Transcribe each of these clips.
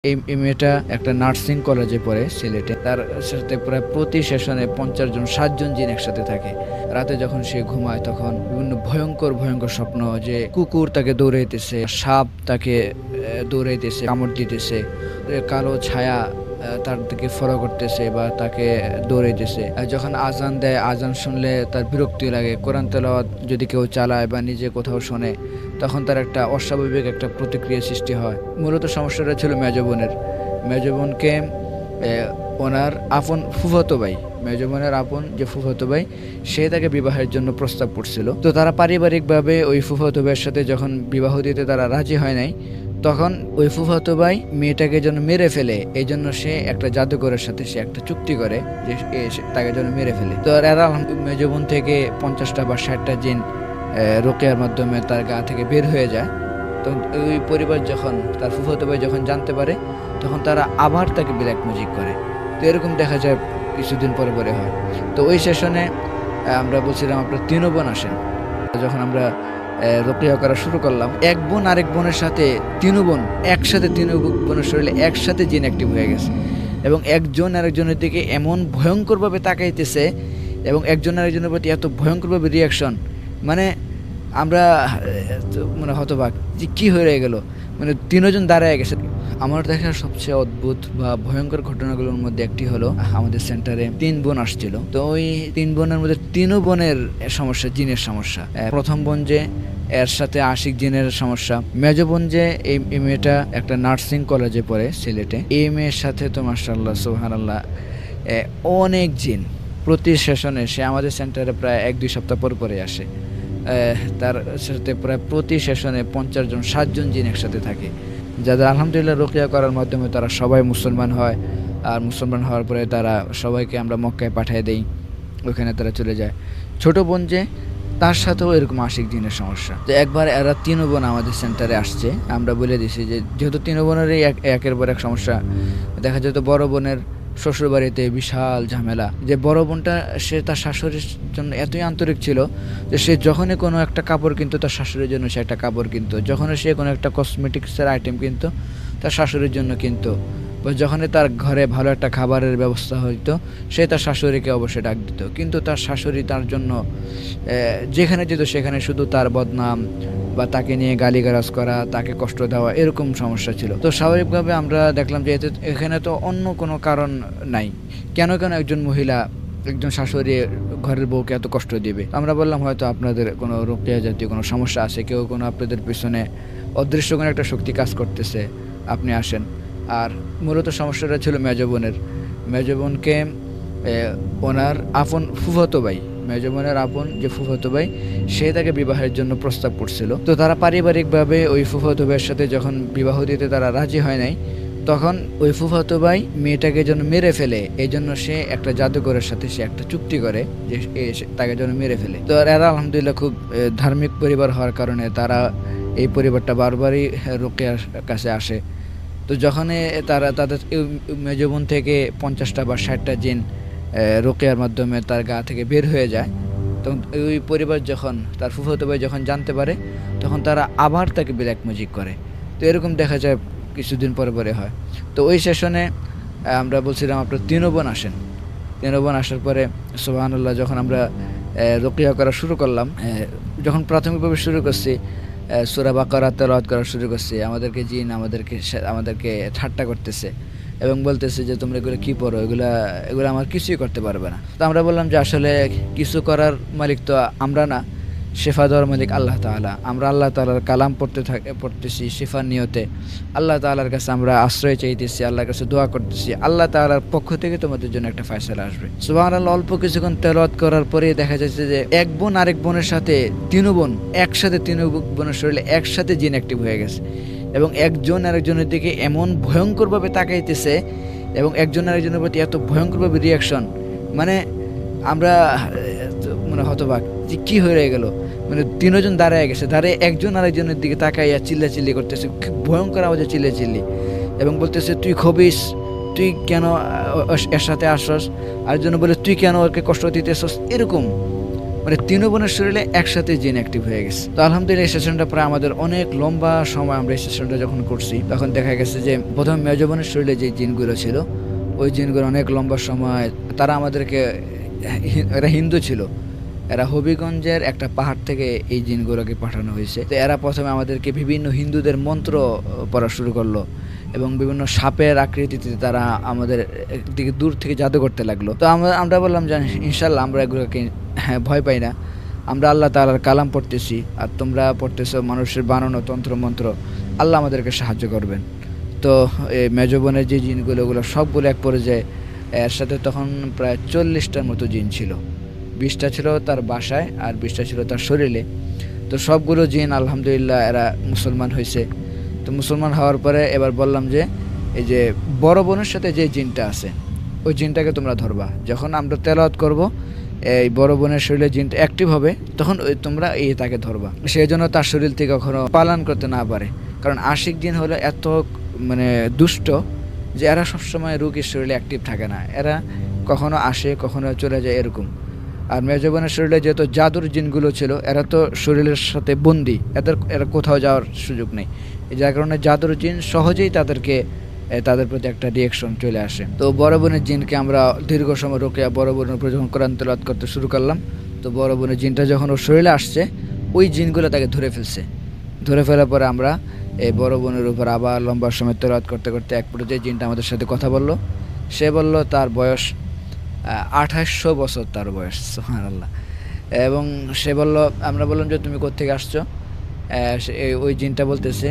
এই মেয়েটা একটা নার্সিং কলেজে পড়ে সিলেটে। তার সাথে প্রায় প্রতি সেশনে 50 জন 60 জন জিন একসাথে থাকে। রাতে যখন সে ঘুমায় তখন বিভিন্ন ভয়ঙ্কর ভয়ঙ্কর স্বপ্ন, যে কুকুর তাকে দৌড়াইতেছে, সাপ তাকে দৌড়াইতেছে, কামড় দিতেছে, কালো ছায়া তার দিকে ফলো করতেছে বা তাকে দৌড়াইতেছে। যখন আজান দেয়, আজান শুনলে তার বিরক্তি লাগে। কোরআন তেলাওয়াত যদি কেউ চালায় বা নিজে কোথাও শোনে, তখন তার একটা অস্বাভাবিক একটা প্রতিক্রিয়া সৃষ্টি হয়। মূলত সমস্যাটা ছিল মেজ বোনের। মেজ বোনকে ওনার আপন ফুফাতো ভাই, মেজ বোনের আপন যে ফুফাতো ভাই, সে তাকে বিবাহের জন্য প্রস্তাব করছিল। তো তারা পারিবারিকভাবে ওই ফুফাতো ভাইয়ের সাথে যখন বিবাহ দিতে তারা রাজি হয় নাই, তখন ওই ফুফাতো ভাই মেয়েটাকে যেন মেরে ফেলে, এই জন্য সে একটা জাদুকরের সাথে সে একটা চুক্তি করে যে তাকে যেন মেরে ফেলে। তো এরা মেজ বোন থেকে 50টা বা 60টা জিন রোকেয়ার মাধ্যমে তার গা থেকে বের হয়ে যায়। তো ওই পরিবার যখন, তার ফুফাতো ভাই যখন জানতে পারে, তখন তারা আবার তাকে ব্ল্যাক ম্যাজিক করে। তো এরকম দেখা যায় কিছুদিন পরে পরে হয়। তো ওই সেশনে আমরা বলছিলাম আপনার 3 বোন আসেন। যখন আমরা রোকেয়া করা শুরু করলাম, এক বোন আরেক বোনের সাথে 3 বোন একসাথে, 3 বোনের শরীরে একসাথে জিন অ্যাক্টিভ হয়ে গেছে এবং একজন আরেকজনের দিকে এমন ভয়ঙ্করভাবে তাকাইতেছে এবং একজন আরেকজনের প্রতি এত ভয়ঙ্করভাবে রিয়াকশন, মানে আমরা মানে হতবাক যে কী হয়ে গেল, মানে 3 জন দাঁড়ায় গেছে। আমার দেখা সবচেয়ে অদ্ভুত বা ভয়ঙ্কর ঘটনাগুলোর মধ্যে একটি হলো, আমাদের সেন্টারে 3 বোন আসছিল। তো ওই 3 বোনের মধ্যে 3 বোনের সমস্যা, জিনের সমস্যা। প্রথম বোন যে, এর সাথে আশিক জিনের সমস্যা। মেজ বোন যে, এই মেয়েটা একটা নার্সিং কলেজে পড়ে সিলেটে। এই মেয়ের সাথে তো মাশাআল্লাহ সুবহানাল্লাহ অনেক জিন। প্রতি সেশনে সে আমাদের সেন্টারে প্রায় 1-2 সপ্তাহ পর পরে আসে। তার সাথে প্রায় প্রতি সেশনে 50 জন 60 জন জিন একসাথে থাকে, যাদের আলহামদুলিল্লাহ রোকেয়া করার মাধ্যমে তারা সবাই মুসলমান হয়। আর মুসলমান হওয়ার পরে তারা সবাইকে আমরা মক্কায় পাঠিয়ে দেই, ওইখানে তারা চলে যায়। ছোট বোন যে, তার সাথেও এরকম আশিক জিনের সমস্যা। তো একবার এরা 3 বোন আমাদের সেন্টারে আসছে। আমরা বলে দিছি যে যেহেতু 3 বোনেরই একের পর এক সমস্যা, দেখা যেত বড় বোনের শ্বশুর বাড়িতে বিশাল ঝামেলা। যে বড় বোনটা, সে তার শাশুড়ির জন্য এতই আন্তরিক ছিল যে সে যখনই কোনো একটা কাপড় কিনতো তার শাশুড়ির জন্য সে একটা কাপড় কিনতো, যখনই সে কোনো একটা কসমেটিক্সের আইটেম কিনতো তার শাশুড়ির জন্য কিনতো, বা যখনই তার ঘরে ভালো একটা খাবারের ব্যবস্থা হইতো সে তার শাশুড়িকে অবশ্যই ডাক দিত। কিন্তু তার শাশুড়ি তার জন্য যেখানে যেত সেখানে শুধু তার বদনাম বা তাকে নিয়ে গালিগালাজ করা, তাকে কষ্ট দেওয়া, এরকম সমস্যা ছিল। তো স্বাভাবিকভাবে আমরা দেখলাম যে এখানে তো অন্য কোনো কারণ নাই, কেন একজন মহিলা, একজন শাশুড়ি ঘরের বউকে এত কষ্ট দিবে। আমরা বললাম হয়তো আপনাদের কোনো রোকেয়া জাতীয় কোনো সমস্যা আছে, কেউ কোনো আপনাদের পিছনে অদৃশ্য কোনো একটা শক্তি কাজ করতেছে, আপনি আসেন। আর মূলত সমস্যাটা ছিল মেজ বোনের। মেজ বোনকে ওনার আপন ফুফাতো ভাই, মেজ বোনের আপন যে ফুফাতো ভাই, সে তাকে বিবাহের জন্য প্রস্তাব করছিল। তো তারা পারিবারিকভাবে ওই ফুফাতো ভাইয়ের সাথে যখন বিবাহ দিতে তারা রাজি হয় নাই, তখন ওই ফুফাতো ভাই মেয়েটাকে যেন মেরে ফেলে, এই জন্য সে একটা জাদুকরের সাথে সে একটা চুক্তি করে যে তাকে যেন মেরে ফেলে। তো এরা আলহামদুলিল্লাহ খুব ধার্মিক পরিবার হওয়ার কারণে তারা, এই পরিবারটা বারবারই রোকেয়ার কাছে আসে। তো যখনই তারা তাদের মেজ বোন থেকে 50টা বা 60টা জিন রোকেয়ার মাধ্যমে তার গা থেকে বের হয়ে যায়, তখন ওই পরিবার যখন, তার ফুফাতো ভাই যখন জানতে পারে, তখন তারা আবার তাকে ব্ল্যাক ম্যাজিক করে। তো এরকম দেখা যায় কিছুদিন পরে পরে হয়। তো ওই সেশনে আমরা বলছিলাম আপনার 3 বোন আসেন। 3 বোন আসার পরে সুবহানাল্লাহ, যখন আমরা রোকেয়া করা শুরু করলাম, যখন প্রাথমিকভাবে শুরু করছি সূরা বাকারা তেলাওয়াত করা শুরু করছি, আমাদেরকে জিন আমাদেরকে ঠাট্টা করতেছে এবং বলতেছে যে তোমরা এগুলো কী পড়ো, এগুলো আমার কিছুই করতে পারবে না। তো আমরা বললাম যে আসলে কিছু করার মালিক তো আমরা না, শেফা দেওয়ার মালিক আল্লাহ তাআলা। আমরা আল্লাহ তাআলার কালাম পড়তেছি শেফার নিয়তে, আল্লাহ তাআলার কাছে আমরা আশ্রয় চাইতেছি, আল্লাহর কাছে দোয়া করতেছি, আল্লাহ তাআলার পক্ষ থেকে তোমাদের জন্য একটা ফয়সালা আসবে। সুবহানাল্লাহ। অল্প কিছুক্ষণ তেলাওয়াত করার পরে দেখা যাচ্ছে যে এক বোন আরেক বোনের সাথে 3 বোন একসাথে, 3 বোনের শরীরে একসাথে জিন অ্যাক্টিভ হয়ে গেছে এবং একজন আরেকজনের দিকে এমন ভয়ঙ্করভাবে তাকাইতেছে এবং একজন আরেকজনের প্রতি এত ভয়ঙ্করভাবে রিয়াকশন, মানে আমরা মানে হতবাক যে কী হয়ে গেল, মানে 3 জন দাঁড়ায় গেছে, দাঁড়িয়ে একজন আরেকজনের দিকে তাকাইয়া চিল্লাচিল্লি করতেছে, ভয়ঙ্কর আওয়াজে চিল্লাচিল্লি, এবং বলতেছে তুই খবিস, তুই কেন এর সাথে আসছস, আরেকজন বলে তুই কেন ওকে কষ্ট দিতেছস, এরকম মানে তিন বোনের শরীরে একসাথে জিন অ্যাক্টিভ হয়ে গেছে। তো আলহামদুলিল্লাহ এই সেশনটা প্রায় আমাদের অনেক লম্বা সময় আমরা এই সেশনটা যখন করছি তখন দেখা গেছে যে প্রথম মেজ বোনের শরীরে যে জিনগুলো ছিল ওই জিনগুলো অনেক লম্বা সময় তারা আমাদেরকে, এরা হিন্দু ছিল, এরা হবিগঞ্জের একটা পাহাড় থেকে এই জিনগুলোকে পাঠানো হয়েছে। তো এরা প্রথমে আমাদেরকে বিভিন্ন হিন্দুদের মন্ত্র পড়া শুরু করলো এবং বিভিন্ন সাপের আকৃতিতে তারা আমাদের দিকে দূর থেকে জাদু করতে লাগলো। তো আমরা বললাম যে ইনশাল্লাহ আমরা এগুলোকে ভয় পাই না, আমরা আল্লাহ তাআলার কালাম পড়তেছি আর তোমরা পড়তেছো মানুষের বানানো তন্ত্র মন্ত্র, আল্লাহ আমাদেরকে সাহায্য করবেন। তো এই মেজ বোনের যে জিনগুলো ওগুলো সবগুলো এক পর্যায়ে, এর সাথে তখন প্রায় 40টার মতো জিন ছিল। 20টা ছিল তার বাসায় আর 20টা ছিল তার শরীরে। তো সবগুলো জিন আলহামদুলিল্লাহ এরা মুসলমান হয়েছে। তো মুসলমান হওয়ার পরে এবার বললাম যে এই যে বড় বোনের সাথে যে জিনটা আছে ওই জিনটাকে তোমরা ধরবা, যখন আমরা তেলাওয়াত করব এই বড় বোনের শরীরে জিনটা অ্যাক্টিভ হবে তখন তোমরা তাকে ধরবা, সেই জন্য তার শরীর থেকে কখনো পালন করতে না পারে। কারণ আশিক জিন হলো এত মানে দুষ্ট যে এরা সবসময় রোগীর শরীরে অ্যাক্টিভ থাকে না, এরা কখনো আসে কখনো চলে যায় এরকম। আর মেজবানের শরীরে যেহেতু জাদুর জিনগুলো ছিল এরা তো শরীরের সাথে বন্দি, এরা কোথাও যাওয়ার সুযোগ নেই, যার কারণে জাদুর জিন সহজেই তাদের প্রতি একটা রিয়েকশন চলে আসে। তো বড় বোনের জিনকে আমরা দীর্ঘ সময় রোকেয়া বড় বোনের উপর যখন কোরআন তেলাওয়াত করতে শুরু করলাম, তো বড় বোনের জিনটা যখন ওর শরীরে আসছে ওই জিনগুলো তাকে ধরে ফেলার পরে আমরা এই বড় বোনের উপর আবার লম্বা সময় তেলাওয়াত করতে করতে এক পর্যায়ে জিনটা আমাদের সাথে কথা বলল। সে বলল তার বয়স 2800 বছর, তার বয়স, সুবহানাল্লাহ। এবং সে বলল, আমরা বললাম যে তুমি কোত্থেকে আসছো? ওই জিনটা বলতেছে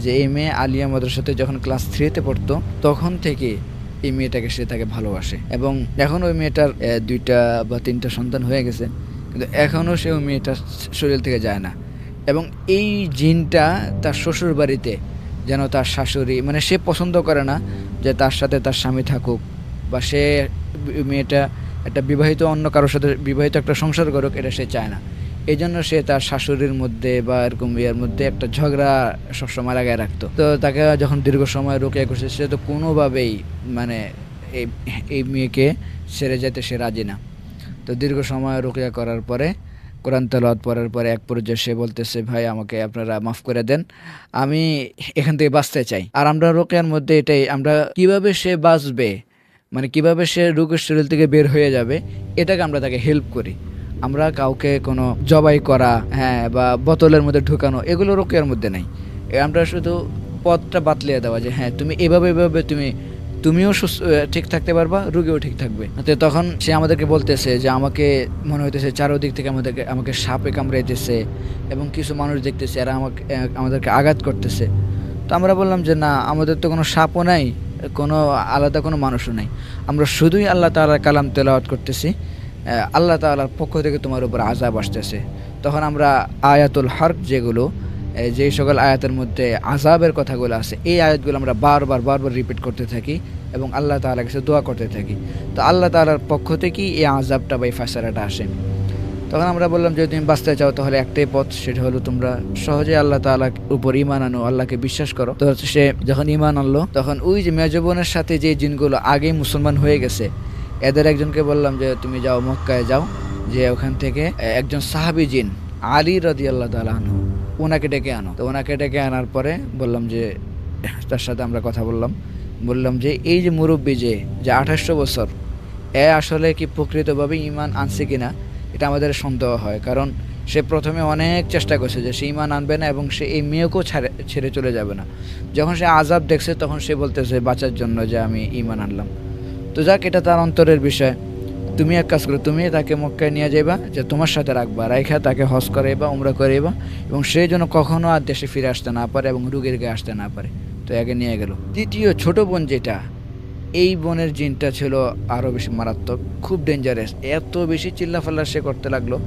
যে এই মেয়ে আলিয়া মাদ্রাসাতে যখন ক্লাস 3-তে পড়তো তখন থেকে এই মেয়েটাকে সে তাকে ভালোবাসে এবং এখন ওই মেয়েটার 2টা বা 3টা সন্তান হয়ে গেছে, কিন্তু এখনও সে ওই মেয়েটার শরীর থেকে যায় না। এবং এই জিনটা তার শ্বশুর বাড়িতে যেন তার শাশুড়ি, মানে সে পছন্দ করে না যে তার সাথে তার স্বামী থাকুক বা সে মেয়েটা একটা বিবাহিত অন্য কারোর সাথে বিবাহিত একটা সংসার করুক, এটা সে চায় না। এই জন্য সে তার শাশুড়ির মধ্যে বা এরকম ইয়ের মধ্যে একটা ঝগড়া সবসময় লাগায় রাখতো। তো তাকে যখন দীর্ঘ সময় রোকেয়া করছে সে তো কোনোভাবেই মানে এই মেয়েকে ছেড়ে যেতে সে রাজি না। তো দীর্ঘ সময় রোকেয়া করার পরে কোরআন তেলাওয়াত পড়ার পরে এক পর্যায়ে সে বলতেছে, ভাই আমাকে আপনারা মাফ করে দেন, আমি এখান থেকে বাঁচতে চাই। আর আমরা রোকেয়ার মধ্যে এটাই, আমরা কিভাবে সে বাঁচবে, মানে কিভাবে সে রোগের শরীর থেকে বের হয়ে যাবে, এটাকে আমরা তাকে হেল্প করি। আমরা কাউকে কোনো জবাই করা বা বোতলের মধ্যে ঢুকানো এগুলো রোকেয়ার মধ্যে নাই। আমরা শুধু পথটা বাতলিয়ে দেওয়া যে হ্যাঁ তুমি এভাবে তুমিও ঠিক থাকতে পারবা, রোগীও ঠিক থাকবে। তো তখন সে আমাদেরকে বলতেছে যে আমাকে মনে হইতেছে চারোদিক থেকে আমাকে সাপে কামড়াইতেছে এবং কিছু মানুষ দেখতেছে এরা আমাদেরকে আঘাত করতেছে। তো আমরা বললাম যে না, আমাদের তো কোনো সাপও নাই, কোনো আলাদা কোনো মানুষও নাই, আমরা শুধুই আল্লাহ তাআলার কালাম তেলাওয়াত করতেছি, আল্লাহ তাআলার পক্ষ থেকে তোমার উপর আযাব আসতেছে। তখন আমরা আয়াতুল হারক যেগুলো, যেই সকল আয়াতের মধ্যে আযাবের কথাগুলো আছে এই আয়াতগুলো আমরা বারবার রিপিট করতে থাকি এবং আল্লাহ তাআলার কাছে দোয়া করতে থাকি। তো আল্লাহ তাআলার পক্ষ থেকেই এই আযাবটা বা এই ফায়সালাটা আসে। তখন আমরা বললাম যদি তুমি বাঁচতে চাও তাহলে একটাই পথ, সেটা হলো তোমরা সহজে আল্লাহ তাআলার উপর ঈমান আনো, আল্লাহকে বিশ্বাস করো। তো সে যখন ঈমান আনলো তখন ওই যে মেজবোনের সাথে যে জিনগুলো আগেই মুসলমান হয়ে গেছে এদের একজনকে বললাম যে তুমি যাও মক্কায় যাও, যে ওখান থেকে একজন সাহাবী জিন আলী রাদিয়াল্লাহু তাআলা আনহু ওনাকে ডেকে আনো। তো ওনাকে ডেকে আনার পরে বললাম যে তার সাথে আমরা কথা বললাম যে এই যে মুরব্বী যে 2800 বছর আসলে কি প্রকৃতভাবে ঈমান আনছে কিনা এটা আমাদের সন্দেহ হয়, কারণ সে প্রথমে অনেক চেষ্টা করছে যে সে ঈমান আনবে না এবং সে এই মেয়েকেও ছেড়ে চলে যাবে না। যখন সে আযাব দেখছে তখন সে বলতেছে বাঁচার জন্য যে আমি ঈমান আনলাম। তো যাক, এটা তার অন্তরের বিষয়। তুমি এক কাজ করো, তুমি তাকে মক্কায় নিয়ে যাইবা, যে তোমার সাথে রাখবা, রাইখা তাকে হজ করাইবা, উমরা করাইবা এবং সেই জন্য কখনো আর দেশে ফিরে আসতে না পারে এবং রোগীর গায়ে আসতে না পারে। তো একে নিয়ে গেল। দ্বিতীয় ছোট বোন যেটা, এই বোনের জিনটা ছিল আরও বেশি মারাত্মক, খুব ডেঞ্জারাস, এত বেশি চিল্লাফাল্লা সে করতে লাগলো।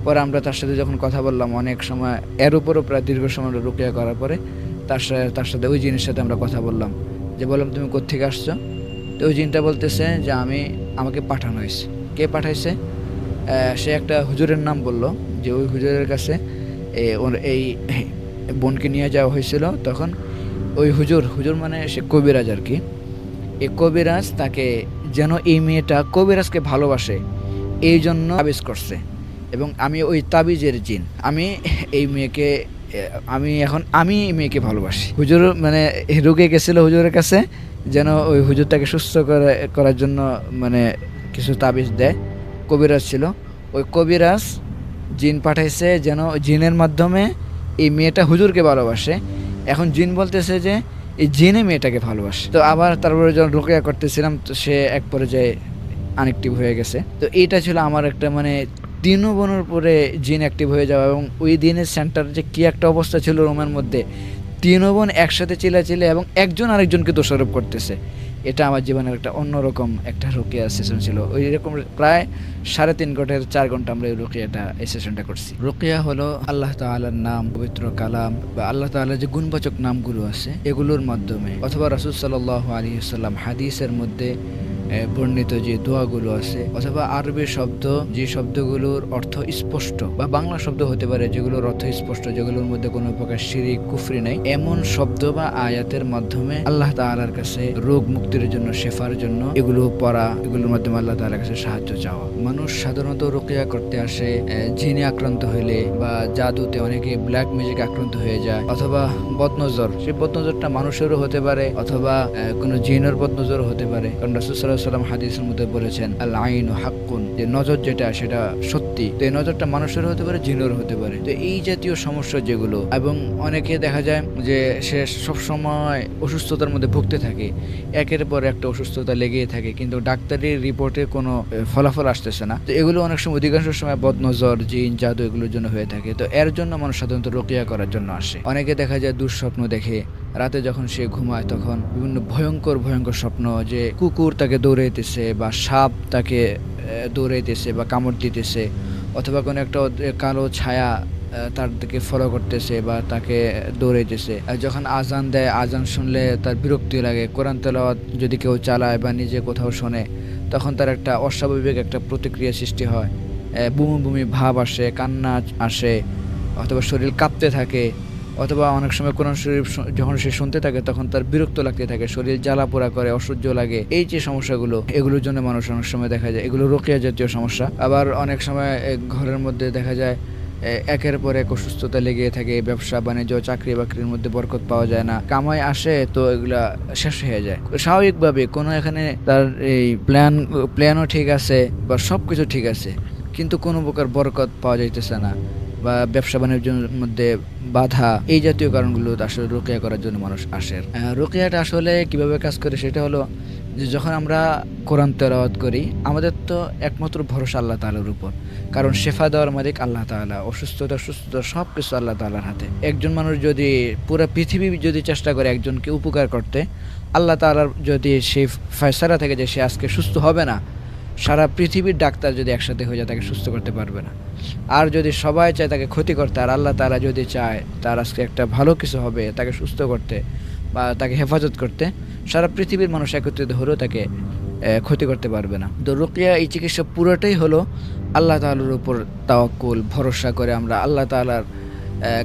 পরে আমরা তার সাথে যখন কথা বললাম অনেক সময়, এর উপরও প্রায় দীর্ঘ সময় রুকিয়া করার পরে তার সাথে ওই জিনের সাথে আমরা কথা বললাম, যে বললাম তুমি কোত্থেকে আসছো? তো ওই জিনটা বলতেছে যে আমাকে পাঠানো হয়েছে। কে পাঠাইছে? সে একটা হুজুরের নাম বলল, যে ওই হুজুরের কাছে এই বোনকে নিয়ে যাওয়া হয়েছিল। তখন ওই হুজুর মানে সে কবিরাজ আর কি, এই কবিরাজ তাকে যেন এই মেয়েটা কবিরাজকে ভালোবাসে এই জন্য আবিষ্ করছে এবং আমি ওই তাবিজের জিন। আমি এই মেয়েকে আমি এই মেয়েকে ভালোবাসি। হুজুর মানে রোগে গেছিল হুজুরের কাছে, যেন ওই হুজুর তাকে সুস্থ করার জন্য মানে কিছু তাবিজ দেয়। কবিরাজ ছিল, ওই কবিরাজ জিন পাঠাইছে যেন জিনের মাধ্যমে এই মেয়েটা হুজুরকে ভালোবাসে। এখন জিন বলতেছে যে এই জিনে মেয়েটাকে ভালোবাসে। তো আবার তারপরে যখন রোকেয়া করতেছিলাম, তো সে এক পর্যায়ে আনএক্টিভ হয়ে গেছে। তো এইটা ছিল আমার একটা মানে তিনও বোনের পরে জিন অ্যাক্টিভ হয়ে যাওয়া, এবং ওই দিনের সেন্টার যে কী একটা অবস্থা ছিল রুমের মধ্যে, তিনও বোন একসাথে চিল্লাচিল্লি এবং একজন আরেকজনকে দোষারোপ করতেছে। এটা আমার জীবনের একটা অন্যরকম একটা রোকেয়া সেশন ছিল। ওই রকম প্রায় 3.5 ঘন্টার 4 ঘন্টা আমরা এই সেশনটা করছি। রোকেয়া হলো আল্লাহ তাআলার নাম, পবিত্র কালাম বা আল্লাহ তাআলার যে গুণবাচক নামগুলো আছে এগুলোর মাধ্যমে, অথবা রাসূল সাল্লাল্লাহু আলাইহি ওয়াসাল্লাম হাদিসের মধ্যে বর্ণিত যে দোয়াগুলো আছে, অথবা আরবি শব্দ যে শব্দগুলোর অর্থ স্পষ্ট, বা বাংলা শব্দ হতে পারে যেগুলোর অর্থ স্পষ্ট, যেগুলোর মধ্যে কোনো প্রকার শিরিক কুফরি নাই, এমন শব্দ বা আয়াতের মাধ্যমে আল্লাহ তাআলার কাছে রোগ মুক্তির জন্য, শেফার জন্য এগুলো পড়া, এগুলোর মাধ্যমে আল্লাহ তাআলার কাছে সাহায্য চাওয়া। মানুষ সাধারণত রুকিয়া করতে আসে জিনে আক্রান্ত হইলে, বা জাদুতে অনেকে ব্ল্যাক ম্যাজিক আক্রান্ত হয়ে যায়, অথবা বদনজর। সেই বদনজরটা মানুষেরও হতে পারে, অথবা কোনো জিনের বদনজরও হতে পারে। কারণ রাসূল সাল্লাল্লাহু আলাইহি ওয়াসাল্লাম হাদিসের মধ্যে বলেছেন আল আইনু হাক্কুন, যে নজর যেটা সেটা সত্যি। তো এই নজরটা মানুষেরও হতে পারে, জিনেরও হতে পারে। তো এই জাতীয় সমস্যা যেগুলো, এবং অনেকে দেখা যায় যে সে সবসময় অসুস্থতার মধ্যে ভুগতে থাকে, একের পর একটা অসুস্থতা লেগেই থাকে, কিন্তু ডাক্তারি রিপোর্টে কোনো ফলাফল আসতেছে না। তো এগুলো অনেক সময়, অধিকাংশ সময় বদনজর, জিন, জাদু এগুলোর জন্য হয়ে থাকে। তো এর জন্য মানুষ সাধারণত রুকিয়া করার জন্য আসে। অনেকে দেখা যায় দুঃস্বপ্ন দেখে, রাতে যখন সে ঘুমায় তখন বিভিন্ন ভয়ঙ্কর ভয়ঙ্কর স্বপ্ন, যে কুকুর তাকে দৌড়াইতেছে, বা সাপ তাকে দৌড়াইতেছে বা কামড় দিতেছে, অথবা কোনো একটা কালো ছায়া তার দিকে ফলো করতেছে বা তাকে দৌড়াইতেছে। আর যখন আজান দেয়, আজান শুনলে তার বিরক্তি লাগে। কোরআন তেলাওয়াত যদি কেউ চালায় বা নিজে কোথাও শোনে, তখন তার একটা অস্বাভাবিক একটা প্রতিক্রিয়া সৃষ্টি হয়, বমি বমি ভাব আসে, কান্না আসে, অথবা শরীর কাঁপতে থাকে, অথবা অনেক সময় কোরআন শরীফ যখন সে শুনতে থাকে তখন তার বিরক্ত লাগতে থাকে, শরীর জ্বালা পোড়া করে, অসহ্য লাগে। এই যে সমস্যাগুলো, এগুলোর জন্য মানুষ অনেক সময় দেখা যায় এগুলো রোকিয়া জাতীয় সমস্যা। আবার অনেক সময় ঘরের মধ্যে দেখা যায় একের পর এক অসুস্থতা লেগে থাকে, ব্যবসা বাণিজ্য, চাকরি বাকরির মধ্যে বরকত পাওয়া যায় না, কামাই আসে তো এগুলা শেষ হয়ে যায় স্বাভাবিকভাবে। কোনো এখানে তার এই প্ল্যানও ঠিক আছে বা সব কিছু ঠিক আছে, কিন্তু কোনো প্রকার বরকত পাওয়া যাইতেছে না, বা ব্যবসা বাণিজ্যের মধ্যে বাধা, এই জাতীয় কারণগুলো আসলে রুকিয়া করার জন্য মানুষ আসে। রুকিয়াটা আসলে কিভাবে কাজ করে সেটা হলো যে যখন আমরা কোরআন তেলাওয়াত করি, আমাদের তো একমাত্র ভরসা আল্লাহ তাআলার উপর, কারণ শেফা দেওয়ার মালিক আল্লাহ তাআলা, অসুস্থতা সুস্থতা সব কিছু আল্লাহ তাআলার হাতে। একজন মানুষ যদি পুরো পৃথিবী যদি চেষ্টা করে একজনকে উপকার করতে, আল্লাহ তাআলার যদি সেই ফয়সালা থেকে যে সে আজকে সুস্থ হবে না, সারা পৃথিবীর ডাক্তার যদি একসাথে হয়ে যায় তাকে সুস্থ করতে পারবে না। আর যদি সবাই চায় তাকে ক্ষতি করতে, আর আল্লাহ তাআলা যদি চায় তার আজকে একটা ভালো কিছু হবে, তাকে সুস্থ করতে বা তাকে হেফাজত করতে, সারা পৃথিবীর মানুষ একত্রিত হলেও তাকে ক্ষতি করতে পারবে না। তো রুকিয়া, এই চিকিৎসা পুরোটাই হলো আল্লাহ তাআলার উপর তাওয়াক্কুল, ভরসা করে আমরা আল্লাহ তাআলার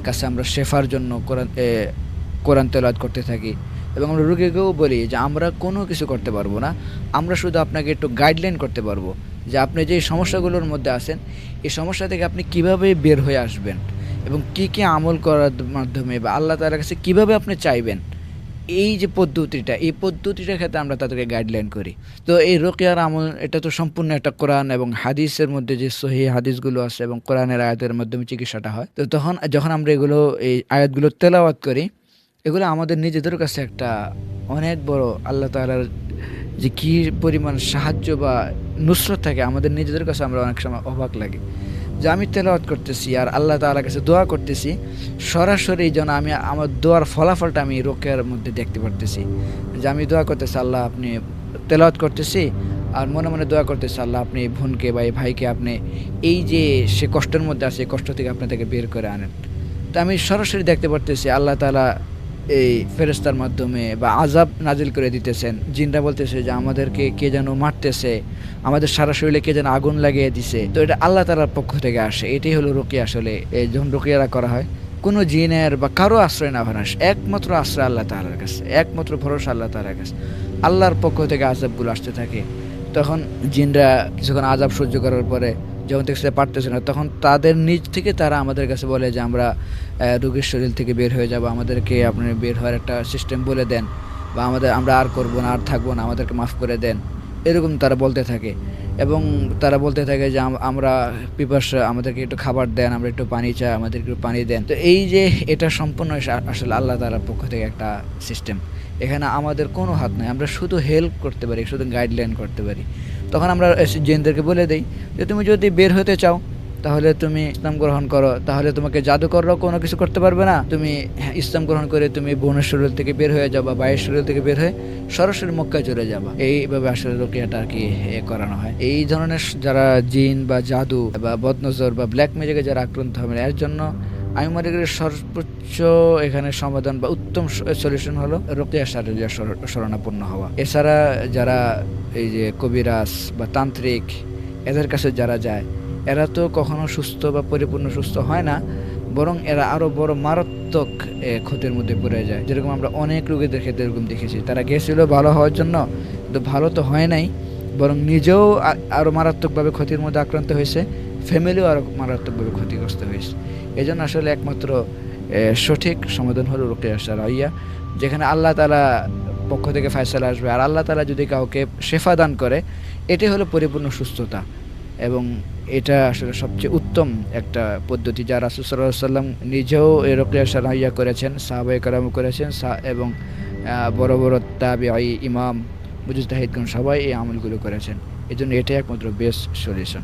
কাছে আমরা শেফার জন্য কোরআন তেলাওয়াত করতে থাকি। এবং আমরা রোগীকেও বলি যে আমরা কোনো কিছু করতে পারবো না, আমরা শুধু আপনাকে একটু গাইডলাইন করতে পারবো যে আপনি যে সমস্যাগুলোর মধ্যে আছেন, এই সমস্যা থেকে আপনি কিভাবে বের হয়ে আসবেন, এবং কি কি আমল করার মাধ্যমে বা আল্লাহ তাআলার কাছে কিভাবে আপনি চাইবেন, এই যে পদ্ধতিটা, এই পদ্ধতিটার ক্ষেত্রে আমরা তাদেরকে গাইডলাইন করি। তো এই রুকিয়ার আমল, এটা তো সম্পূর্ণ একটা কোরআন এবং হাদিসের মধ্যে যে সহিহ হাদিসগুলো আছে এবং কোরআনের আয়াতের মাধ্যমে চিকিৎসাটা হয়। তো তখন যখন আমরা এই আয়াতগুলো তেলাওয়াত করি, এগুলো আমাদের নিজেদের কাছে একটা অনেক বড় আল্লাহ তাআলার যে কী পরিমাণ সাহায্য বা নুসরত থাকে, আমাদের নিজেদের কাছে আমরা অনেক সময় অবাক লাগে যে আমি তেলাওয়াত করতেছি আর আল্লাহ তাআলার কাছে দোয়া করতেছি, সরাসরি যেন আমি আমার দোয়ার ফলাফলটা আমি রোকেয়ার মধ্যে দেখতে পারতেছি। যে আমি দোয়া করতেছি, আল্লাহ আপনি তেলাওয়াত করতেছি আর মনে মনে দোয়া করতেছি, আল্লাহ আপনি এই বোনকে বা এই ভাইকে আপনি এই যে সে কষ্টের মধ্যে আছে, এই কষ্ট থেকে আপনি তাকে বের করে আনেন। তো আমি সরাসরি দেখতে পারতেছি আল্লাহ তাআলা এই ফেরেশতার মাধ্যমে বা আযাব নাজিল করে দিতেছেন। জিনরা বলতেছে যে আমাদেরকে কে যেন মারতেছে, আমাদের সারা শরীরে কে যেন আগুন লাগিয়ে দিছে। তো এটা আল্লাহ তাআলার পক্ষ থেকে আসে। এটাই হলো রুকিয়া। আসলে যখন রুকিয়া করা হয়, কোনো জিনের বা কারো আশ্রয় না হয়, একমাত্র আশ্রয় আল্লাহ তাআলার কাছে, একমাত্র ভরসা আল্লাহ তাআলার কাছে। আল্লাহর পক্ষ থেকে আযাবগুলো আসতে থাকে। তখন জিনরা কিছুক্ষণ আযাব সহ্য করার পরে যখন দেখছে পারতেছে না, তখন তাদের নিজ থেকে তারা আমাদের কাছে বলে যে আমরা রোগীর শরীর থেকে বের হয়ে যাব, আমাদেরকে আপনি বের হওয়ার একটা সিস্টেম বলে দেন, বা আমরা আর করবো না, আর থাকবো না, আমাদেরকে মাফ করে দেন, এরকম তারা বলতে থাকে। এবং তারা বলতে থাকে যে আমরা পিপাসা, আমাদেরকে একটু খাবার দেন, আমরা একটু পানি চাই, আমাদেরকে একটু পানি দেন। তো এই যে এটা সম্পূর্ণ আসলে আল্লাহ তাআলার পক্ষ থেকে একটা সিস্টেম, এখানে আমাদের কোনো হাত নাই, আমরা শুধু হেল্প করতে পারি, শুধু গাইডলাইন করতে পারি। তখন আমরা জিনদেরকে বলে দেই যে তুমি যদি বের হতে চাও তাহলে তুমি ইসলাম গ্রহণ করো, তাহলে তোমাকে জাদুকররাও কোনো কিছু করতে পারবে না। তুমি ইসলাম গ্রহণ করে তুমি বোনের শরীর থেকে বের হয়ে যাবা, ভাইয়ের শরীর থেকে বের হয়ে সরাসরি মক্কায় চলে যাবা। এইভাবে আসলে রুকিয়াটা আর কি করানো হয়। এই ধরনের যারা জিন বা জাদু বা বদনজর বা ব্ল্যাক ম্যাজিকে যারা আক্রান্ত হবে, এর জন্য আমি মনে করি সর্বোচ্চ এখানে সমাধান বা উত্তম সলিউশন হলো রুকিয়া শারীরিয়া শরণাপন্ন হওয়া। এছাড়া যারা এই যে কবিরাজ বা তান্ত্রিক, এদের কাছে যারা যায়, এরা তো কখনো সুস্থ বা পরিপূর্ণ সুস্থ হয় না, বরং এরা আরো বড় মারাত্মক ক্ষতির মধ্যে পড়ে যায়। যেরকম আমরা অনেক রোগীদের ক্ষেত্রে এরকম দেখেছি, তারা গেছিল ভালো হওয়ার জন্য, কিন্তু ভালো তো হয় নাই, বরং নিজেও আরো মারাত্মকভাবে ক্ষতির মধ্যে আক্রান্ত হয়েছে, ফ্যামিলিও আরো মারাত্মকভাবে ক্ষতিগ্রস্ত হয়েছে। এই জন্য আসলে একমাত্র সঠিক সমাধান হলো রুকিয়া শারঈয়া, যেখানে আল্লাহ তাআলা পক্ষ থেকে ফয়সালা আসবে, আর আল্লাহ তাআলা যদি কাউকে শেফা দান করে, এটাই হলো পরিপূর্ণ সুস্থতা। এবং এটা আসলে সবচেয়ে উত্তম একটা পদ্ধতি, যা রাসূল সাল্লাল্লাহু আলাইহি ওয়াসাল্লাম নিজেও এই রুকিয়া শারঈয়া করেছেন, সাহাবায়ে কেরাম করেছেন, এবং বড় বড় তাবিঈ, ইমাম, মুজতাহিদগণ সবাই এই আমলগুলো করেছেন। এই জন্য এটাই একমাত্র বেস্ট সলিউশন।